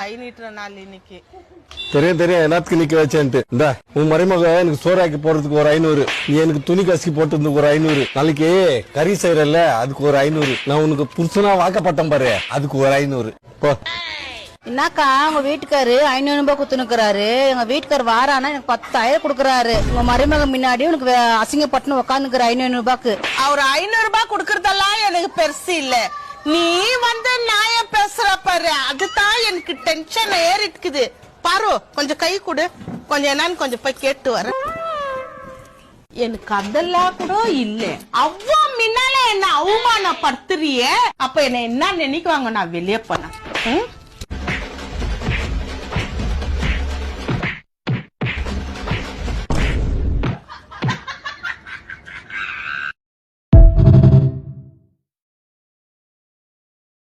ஐநீட்டுற நாள் இன்னைக்கு தெரியும் எல்லாத்துக்கும் நிக்க வச்சேன்ட்டு இந்த உன் மருமக எனக்கு சோறாக்கி போறதுக்கு ஒரு 500, நீ எனக்கு துணி கசக்கி போட்டதுக்கு ஒரு 500, நாளைக்கு கறி செய்யறல்ல அதுக்கு ஒரு 500, நான் உனக்கு புருஷனா வாக்கப்பட்டேன் பாரு அதுக்கு ஒரு 500. போ. என்னக்கா உங்க வீட்டுக்காரு 500 ரூபாய் குத்துனுக்குறாரு, எங்க வீட்டுக்காரு வாரானா எனக்கு 10,000 குடுக்கறாரு. உங்க மருமக முன்னாடி உனக்கு அசிங்கப்பட்டுன்னு உட்காந்துக்கிற 500 ரூபாய்க்கு. அவர் 500 ரூபாய் குடுக்கறதெல்லாம் எனக்கு பெருசு இல்ல, நீ வந்து நாய பேசுற பாரு அதுதான் எனக்கு டென்ஷன் ஏறிட்டுக்குது பாரு. கொஞ்சம் கை கொடு, கொஞ்சம் என்னன்னு கொஞ்சம் போய் கேட்டு வர. எனக்கு அதெல்லாம் கூட இல்ல, அவ்வளோ முன்னால என்ன அவமானப்படுத்துறிய, அப்ப என்ன நினைக்குவாங்க நான் வெளியே போனேன்.